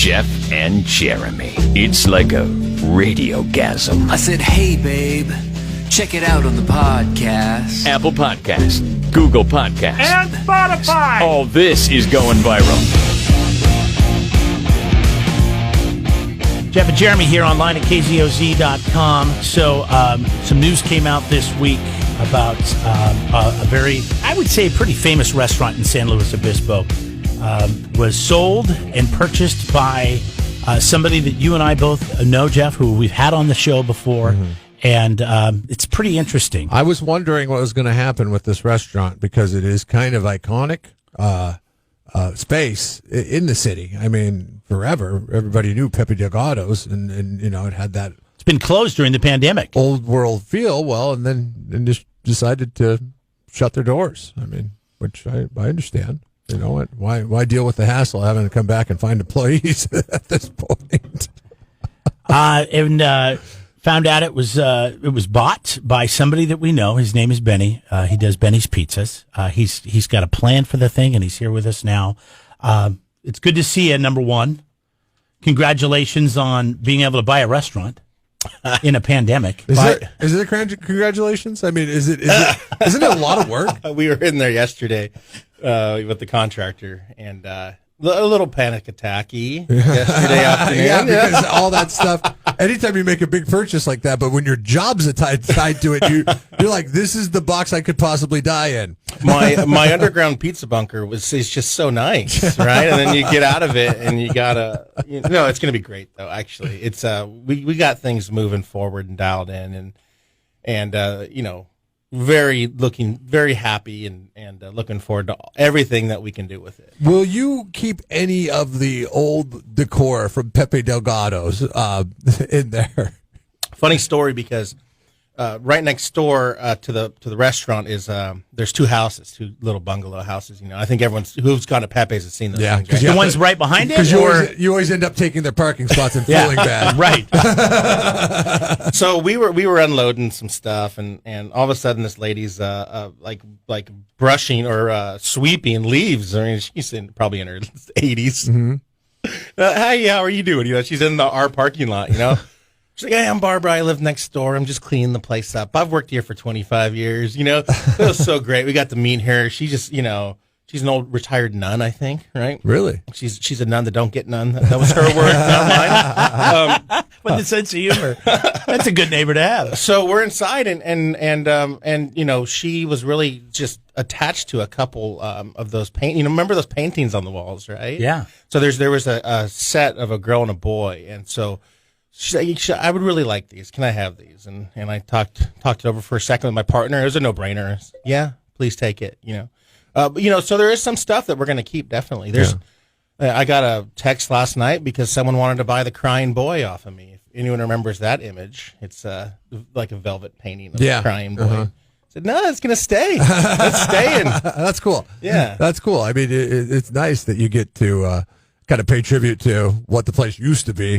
Jeff and Jeremy. It's like a radiogasm. I said, hey, babe, check it out on the podcast. Apple Podcast, Google Podcast, and Spotify. All this is going viral. Jeff and Jeremy here online at KZOZ.com. So some news came out this week about a very, I would say, pretty famous restaurant in San Luis Obispo. Was sold and purchased by somebody that you and I both know, Jeff, who we've had on the show before. Mm-hmm. And it's pretty interesting. I was wondering what was going to happen with this restaurant because it is kind of iconic space in the city. I mean, forever, everybody knew Pepe Delgados, and you know, it had that. It's been closed during the pandemic. Old world feel, well, and then just decided to shut their doors. I mean, which I understand. You know what? Why deal with the hassle of having to come back and find employees at this point? And found out it was bought by somebody that we know. His name is Benny. He does Benny's Pizzas. He's got a plan for the thing, and he's here with us now. It's good to see you. Number one, congratulations on being able to buy a restaurant in a pandemic. Is it congratulations? I mean, isn't it a lot of work? We were in there yesterday with the contractor, and a little panic attack-y yesterday afternoon. Yeah, because all that stuff. Anytime you make a big purchase like that, but when your job's tied to it, you're like, this is the box I could possibly die in. My underground pizza bunker is just so nice, right? And then you get out of it, and you gotta. It's going to be great though. Actually, it's we got things moving forward and dialed in, and looking very happy and looking forward to everything that we can do with it. Will you keep any of the old decor from Pepe Delgados in there? Funny story, because right next door to the restaurant is there's two little bungalow houses. You know, I think who's gone to Pepe's has seen those. Yeah, things, right? The one's right behind it. Because you always end up taking their parking spots and feeling bad. Right. So we were unloading some stuff, and all of a sudden this lady's like brushing or sweeping leaves. I mean, she's probably in her 80s. Mm-hmm. Hey, how are you doing? You know, she's in our parking lot. You know. She's like, hey, I'm Barbara. I live next door. I'm just cleaning the place up. I've worked here for 25 years. You know, it was so great. We got to meet her. She just, she's an old retired nun, I think, right? Really? She's a nun that don't get none. That was her word, not mine. With the sense of humor. That's a good neighbor to have. So we're inside, and she was really just attached to a couple of those remember those paintings on the walls, right? Yeah. So there was a set of a girl and a boy, and so. She said, I would really like these. Can I have these? And I talked it over for a second with my partner. It was a no-brainer. Yeah, please take it. So there is some stuff that we're going to keep, definitely. I got a text last night because someone wanted to buy the crying boy off of me. If anyone remembers that image, it's like a velvet painting of a crying boy. Uh-huh. I said, no, it's going to stay. It's staying. That's cool. Yeah. That's cool. I mean, it's nice that you get to kind of pay tribute to what the place used to be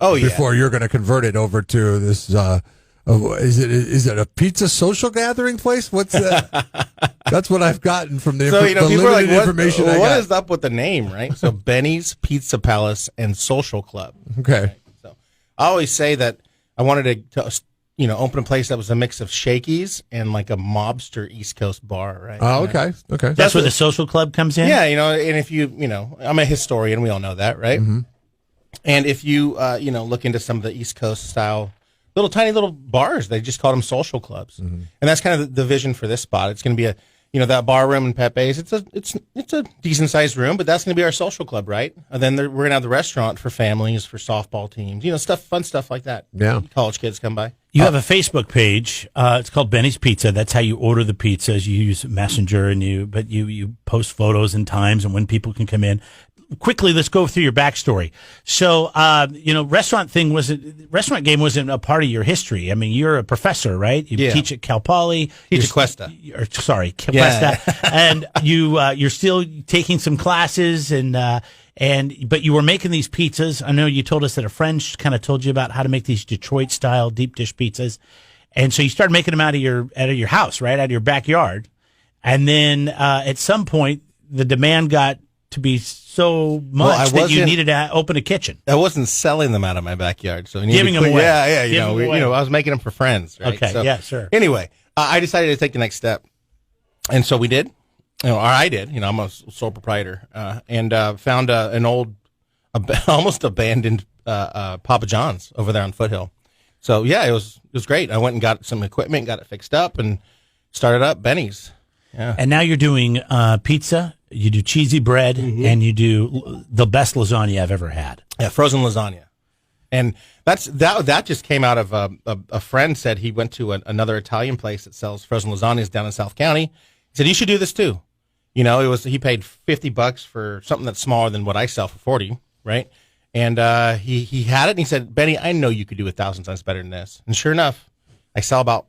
before you're going to convert it over to this. Is it a pizza social gathering place? What's that? That's what I've gotten from the people are like, information I got. What is up with the name, right? So Benny's Pizza Palace and Social Club. Okay. Right? So I always say that I wanted to open a place that was a mix of Shakey's and like a mobster East Coast bar, right? Oh, okay. Okay. That's where the social club comes in? Yeah, and if I'm a historian, we all know that, right? Mm-hmm. And if you, look into some of the East Coast style, tiny little bars, they just call them social clubs. Mm-hmm. And that's kind of the vision for this spot. It's going to be that bar room in Pepe's. It's a decent sized room, but that's going to be our social club, right? And then we're going to have the restaurant for families, for softball teams, fun stuff like that. Yeah. College kids come by. You have a Facebook page. It's called Benny's Pizza. That's how you order the pizzas. You use Messenger but you post photos and times and when people can come in. Quickly, let's go through your backstory. So, restaurant game wasn't a part of your history. I mean, you're a professor, right? You teach at Cal Poly. Teach at Cuesta. Cuesta. Yeah. And you're still taking some classes but you were making these pizzas. I know you told us that a friend kind of told you about how to make these Detroit style deep dish pizzas. And so you started making them out of your house, right? Out of your backyard. And then, at some point the demand got to be so much that you needed to open a kitchen. I wasn't selling them out of my backyard, so giving them away. Yeah. I was making them for friends. Right? Okay, so, yeah, sure. Anyway, I decided to take the next step, and so we did. Or I did. I'm a sole proprietor, and found an old, almost abandoned Papa John's over there on Foothill. So yeah, it was great. I went and got some equipment, got it fixed up, and started up Benny's. Yeah. And now you're doing pizza. You do cheesy bread, and you do the best lasagna I've ever had. Yeah, frozen lasagna, and that just came out of a friend said he went to another Italian place that sells frozen lasagnas down in South County. He said you should do this too. He paid $50 for something that's smaller than what I sell for 40, right? And he had it, and he said, Benny, I know you could do 1,000 times better than this. And sure enough, I sell about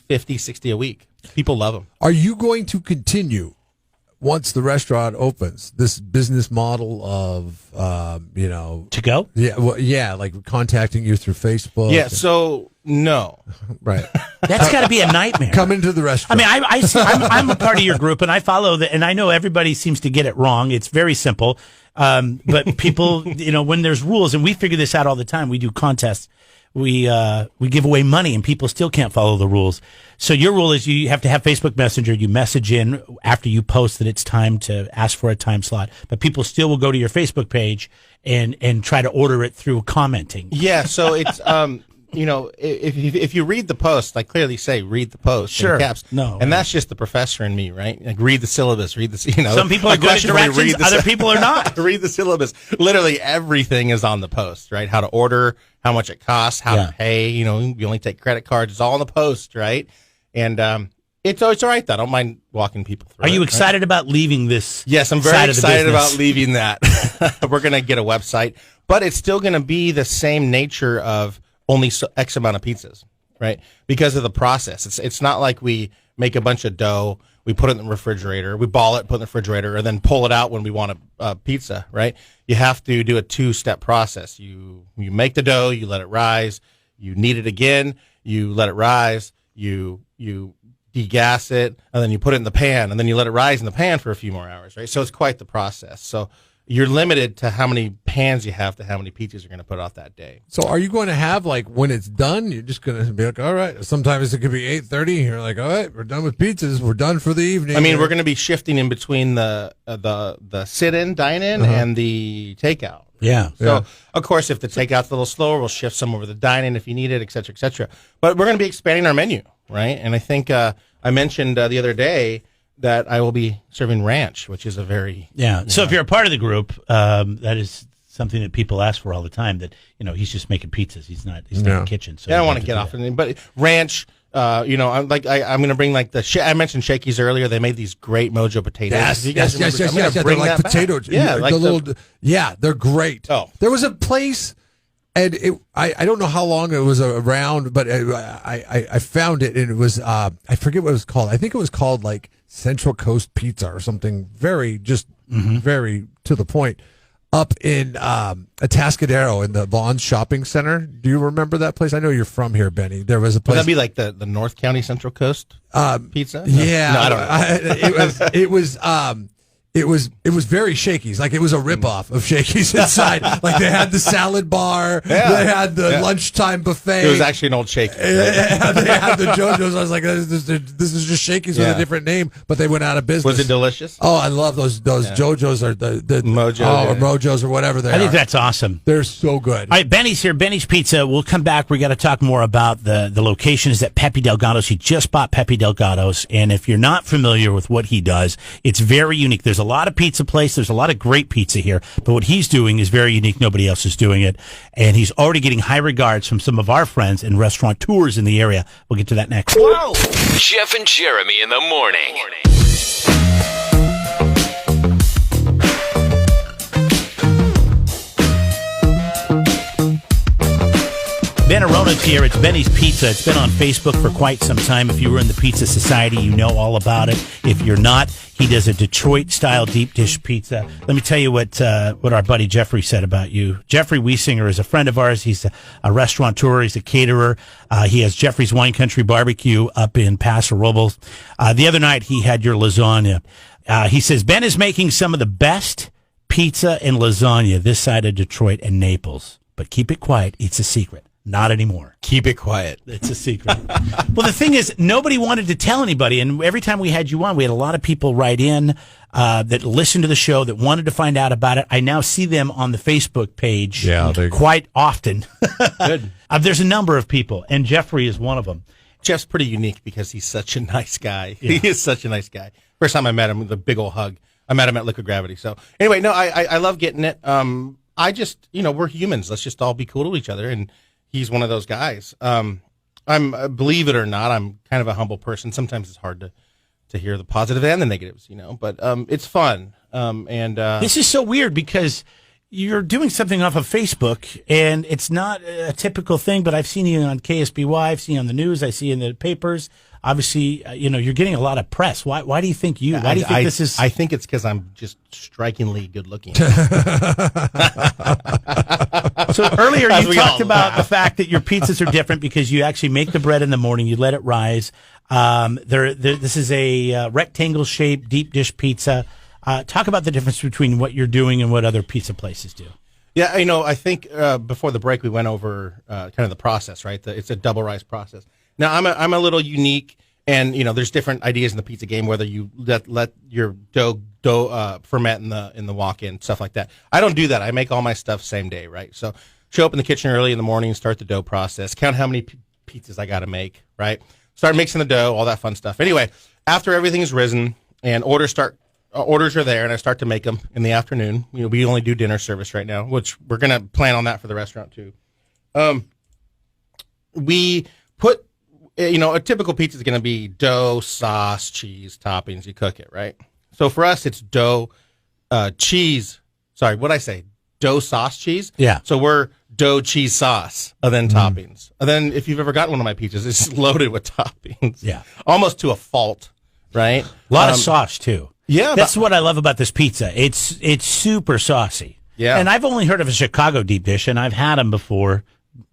50, 60 a week. People love them. Are you going to continue, once the restaurant opens, this business model of, to go? Yeah, well, yeah, like contacting you through Facebook? Yeah, so no. Right. That's got to be a nightmare. Come into the restaurant. I mean, I'm a part of your group, and I follow that, and I know everybody seems to get it wrong. It's very simple. But people, when there's rules, and we figure this out all the time, we do contests. We give away money, and people still can't follow the rules. So your rule is you have to have Facebook Messenger. You message in after you post that it's time to ask for a time slot, but people still will go to your Facebook page and try to order it through commenting. Yeah. So it's if you read the post, I clearly say read the post. Sure. In caps. No. And that's just the professor in me, right? Like read the syllabus. Read the. Some people are good at directions. Other people are not. Read the syllabus. Literally everything is on the post, right? How to order, how much it costs, how to pay. You only take credit cards. It's all on the post, right? And it's all right. Though. I don't mind walking people through. Are you excited about leaving this? Yes, I'm very excited about leaving that. We're going to get a website, but it's still going to be the same nature of only X amount of pizzas, right? Because of the process. It's not like we make a bunch of dough, we put it in the refrigerator, we ball it, put it in the refrigerator, and then pull it out when we want a pizza, right? You have to do a 2-step process. You make the dough, you let it rise, you knead it again, you let it rise, you degas it, and then you put it in the pan, and then you let it rise in the pan for a few more hours, right? So it's quite the process. So you're limited to how many pans you have to how many pizzas you're going to put out that day. So are you going to have, like, when it's done, you're just going to be like, all right, sometimes it could be 8:30, you're like, all right, we're done with pizzas, we're done for the evening. I mean, we're going to be shifting in between the sit-in, dine-in, and the takeout. Yeah. So, of course, if the takeout's a little slower, we'll shift some over the dine-in if you need it, et cetera, et cetera. But we're going to be expanding our menu, right? And I think I mentioned the other day that I will be serving ranch, which is a very... Yeah. So if you're a part of the group, that is something that people ask for all the time, that, he's just making pizzas. He's not in the kitchen. So I don't want to get off anything, but ranch, I'm going to bring I mentioned Shakey's earlier. They made these great Mojo potatoes. Yes. They're like potato. Yeah. They're great. Oh. There was a place, and I don't know how long it was around, but I found it, and it was, I forget what it was called. I think it was called, like, Central Coast Pizza or something very to the point, up in Atascadero in the Vaughn's Shopping Center. Do you remember that place? I know you're from here, Benny. There was a place. Would that be like the North County Central Coast pizza? Yeah. No, I don't know. It was very Shakey's. Like, it was a ripoff of Shakey's inside. Like, they had the salad bar, they had the lunchtime buffet. It was actually an old Shakey's. Right? They had the JoJo's. I was like, this is just Shakey's with a different name, but they went out of business. Was it delicious? Oh, I love those JoJo's or the Mojo, or Mojos or whatever they are. I think that's awesome. They're so good. All right, Benny's here. Benny's Pizza. We'll come back. We got to talk more about the location. Is at Pepe Delgados. He just bought Pepe Delgados, and if you're not familiar with what he does, it's very unique. There's a lot of pizza places. There's a lot of great pizza here, but what he's doing is very unique. Nobody else is doing it, and he's already getting high regards from some of our friends and restaurateurs in the area. We'll get to that next. Whoa! Jeff and Jeremy in the morning. Ben Arona's here. It's Benny's Pizza. It's been on Facebook for quite some time. If you were in the Pizza Society, you know all about it. If you're not, he does a Detroit-style deep dish pizza. Let me tell you what our buddy Jeffrey said about you. Jeffrey Wiesinger is a friend of ours. He's a restaurateur. He's a caterer. He has Jeffrey's Wine Country Barbecue up in Paso Robles. The other night, he had your lasagna. He says, Ben is making some of the best pizza and lasagna this side of Detroit and Naples. But keep it quiet. It's a secret. Not anymore. Keep it quiet. It's a secret. Well, the thing is, nobody wanted to tell anybody. And every time we had you on, we had a lot of people write in that listened to the show that wanted to find out about it. I now see them on the Facebook page quite often. Good. There's a number of people, and Jeffrey is one of them. Jeff's pretty unique because he's such a nice guy. Yeah. He is such a nice guy. First time I met him with a big old hug. I met him at Liquid Gravity. So anyway, no, I love getting it. I just, we're humans. Let's just all be cool to each other. And he's one of those guys. I'm, believe it or not, I'm kind of a humble person. Sometimes it's hard to hear the positive and the negatives, but it's fun. This is so weird because you're doing something off of Facebook, and it's not a typical thing, but I've seen you on KSBY, I've seen you on the news, I see you in the papers. Obviously, you're getting a lot of press. Why do you think why do you think this is? I think it's because I'm just strikingly good looking. So earlier you talked about the fact that your pizzas are different because you actually make the bread in the morning, you let it rise. This is a rectangle shaped deep dish pizza. Talk about the difference between what you're doing and what other pizza places do. Yeah, I think before the break we went over kind of the process, right? It's a double rise process. Now I'm a little unique, and there's different ideas in the pizza game, whether you let your dough ferment in the walk-in, stuff like that. I don't do that. I make all my stuff same day, right? So show up in the kitchen early in the morning, start the dough process, count how many pizzas I got to make, right? Start mixing the dough, all that fun stuff. Anyway, after everything is risen and orders are there, and I start to make them in the afternoon. We only do dinner service right now, which we're gonna plan on that for the restaurant too. We put. A typical pizza is going to be dough, sauce, cheese, toppings. You cook it, right? So for us, it's dough, cheese. Sorry, what'd I say? Dough, sauce, cheese? Yeah. So we're dough, cheese, sauce, and then toppings. And then if you've ever gotten one of my pizzas, it's loaded with toppings. Yeah. Almost to a fault, right? A lot of sauce, too. Yeah. That's what I love about this pizza. It's super saucy. Yeah. And I've only heard of a Chicago deep dish, and I've had them before.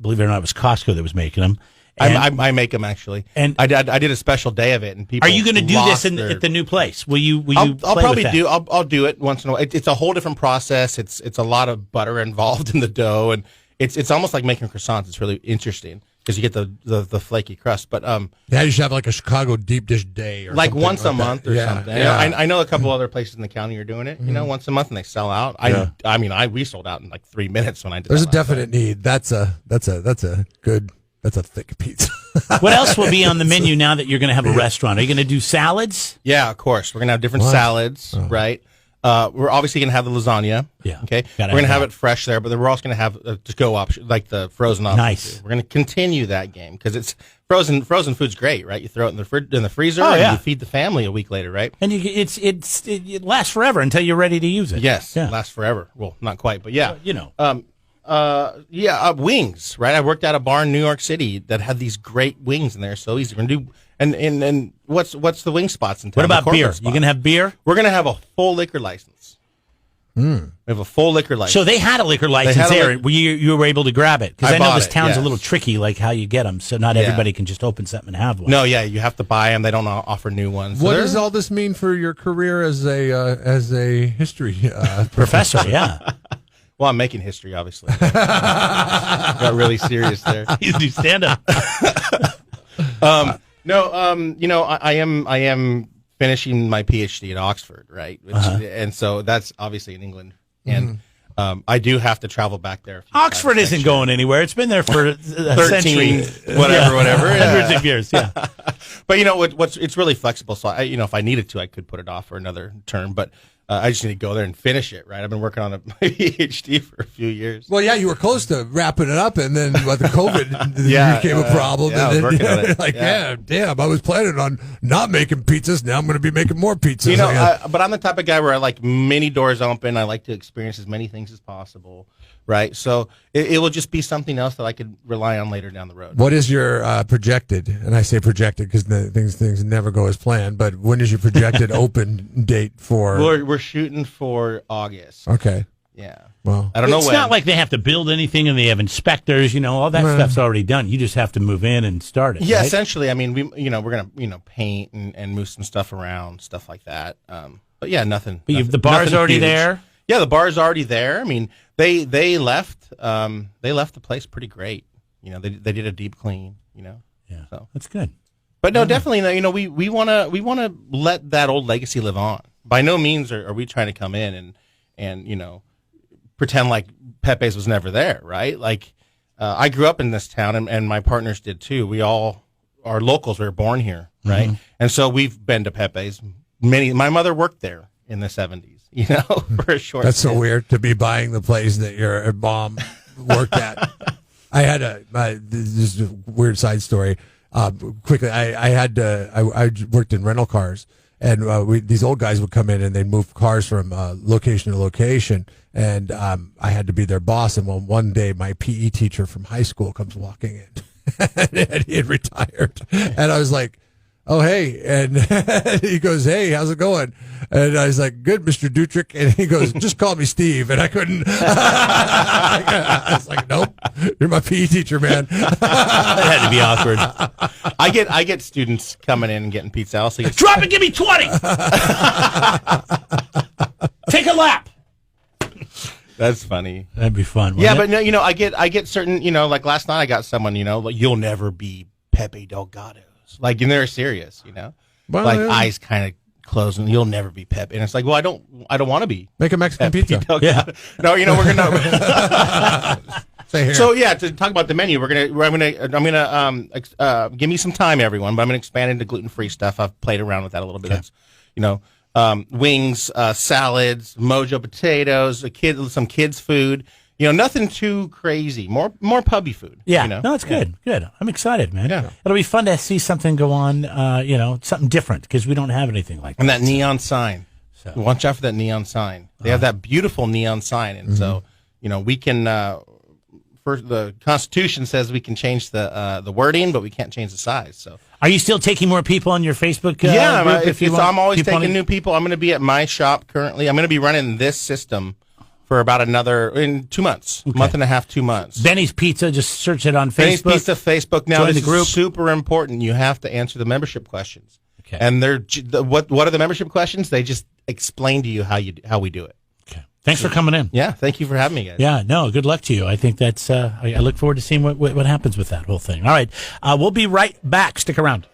Believe it or not, it was Costco that was making them. I make them actually, and I did a special day of it. And people, are you going to do this at the new place? Will you? I'll probably do. I'll do it once in a while. It's a whole different process. It's a lot of butter involved in the dough, and it's almost like making croissants. It's really interesting because you get the flaky crust. But you should have like a Chicago deep dish day, or like once a month or something. Yeah. I know a couple other places in the county are doing it. Once a month, and they sell out. We sold out in like 3 minutes when I did. There's a definite need. That's a good. That's a thick pizza. What else will be on the menu now that you're going to have a restaurant? Are you going to do salads? Yeah, of course. We're going to have different salads, right? We're obviously going to have the lasagna. Yeah. Okay. We're going to have it fresh there, but then we're also going to have a to-go option, like the frozen option. Nice. We're going to continue that game because it's frozen. Frozen food's great, right? You throw it in the freezer, and you feed the family a week later, right? And it lasts forever until you're ready to use it. Yes. Yeah. Lasts forever. Well, not quite, but yeah. Wings, right? I worked at a bar in New York City that had these great wings in there. So easy. We're gonna do and what's the wing spots in town? What about beer? You gonna have beer? We're gonna have a full liquor license. We have a full liquor license. So they had a liquor license there. You were able to grab it because I know this town's a little tricky, like how you get them. So not everybody can just open something and have one. No, you have to buy them. They don't offer new ones. What does all this mean for your career as a history professor? Yeah. Well, I'm making history, obviously. Got really serious there. You do stand up. I am finishing my PhD at Oxford, right? And so that's obviously in England, and I do have to travel back there. Oxford isn't going anywhere. It's been there for a 13, century, whatever, hundreds of years. Yeah, but it's really flexible. So if I needed to, I could put it off for another term, but. I just need to go there and finish it, right? I've been working on a PhD for a few years. Well, yeah, you were close to wrapping it up, and then the COVID became a problem. Yeah, and I was working on it. Damn, I was planning on not making pizzas. Now I'm going to be making more pizzas. But I'm the type of guy where I like many doors open. I like to experience as many things as possible, right? So it will just be something else that I could rely on later down the road. What is your projected, and I say projected because things never go as planned, but when is your projected open date for? We're shooting for August. Okay. Yeah. Well, I don't know when. It's not like they have to build anything and they have inspectors, all that stuff's already done. You just have to move in and start it. Yeah, right? essentially. I mean, we're going to, paint and move some stuff around, stuff like that. But yeah, nothing. But the bar's already huge. there? Yeah, the bar's already there. I mean, they left the place pretty great. You know, they did a deep clean. You know, Yeah, so that's good. But no, definitely, you know, we want to let that old legacy live on. By no means are we trying to come in and you know, pretend like Pepe's was never there, right? Like, I grew up in this town, and my partners did too. We all are locals. We were born here, right? Mm-hmm. And so we've been to Pepe's. My mother worked there in the 70s. You know, for a short. That's so weird to be buying the place that your mom worked at. I had this is a weird side story. Quickly, I worked in rental cars, and these old guys would come in and they'd move cars from location to location, and I had to be their boss. And one day, my PE teacher from high school comes walking in, and he had retired, and I was like, "Oh, hey," and he goes, "Hey, how's it going?" And I was like, "Good, Mr. Dutrick." And he goes, "Just call me Steve." And I couldn't. I was like, "Nope, you're my PE teacher, man." That had to be awkward. I get students coming in and getting pizza. I'll say, "Drop it, give me 20." Take a lap. That's funny. That'd be fun. Yeah, it? but no, you know, I get certain, you know, like last night I got someone, you know, like, "You'll never be Pepe Delgados." Like, and they're serious, you know, well, like eyes kind of closed, and "You'll never be Pepe." And it's like, well, I don't want to be. Make a Mexican Pepe pizza. Delgado. Yeah. No, you know, we're gonna. Say here. So yeah, to talk about the menu, I'm gonna give me some time, everyone, but I'm gonna expand into gluten-free stuff. I've played around with that a little bit. Okay. It's, you know, wings, salads, mojo potatoes, some kids food. You know, nothing too crazy. More pubby food. Yeah, you know? no, it's good. Good. I'm excited, man. Yeah. It'll be fun to see something go on. You know, something different because we don't have anything like that. And that neon sign. So. Watch out for that neon sign. They have that beautiful neon sign, and so you know we can. First, the Constitution says we can change the wording, but we can't change the size. So, are you still taking more people on your Facebook? Group I'm always taking new people. I'm going to be at my shop currently. I'm going to be running this system for about in 2 months, month and a half, 2 months. Benny's Pizza. Just search it on Facebook. Benny's Pizza Facebook. Now, Join the group. Is super important. You have to answer the membership questions. Okay. And what are the membership questions? They just explain to you how we do it. Okay. Thanks for coming in. Yeah, thank you for having me, guys. Yeah, no, good luck to you. I think that's. I look forward to seeing what happens with that whole thing. All right, we'll be right back. Stick around.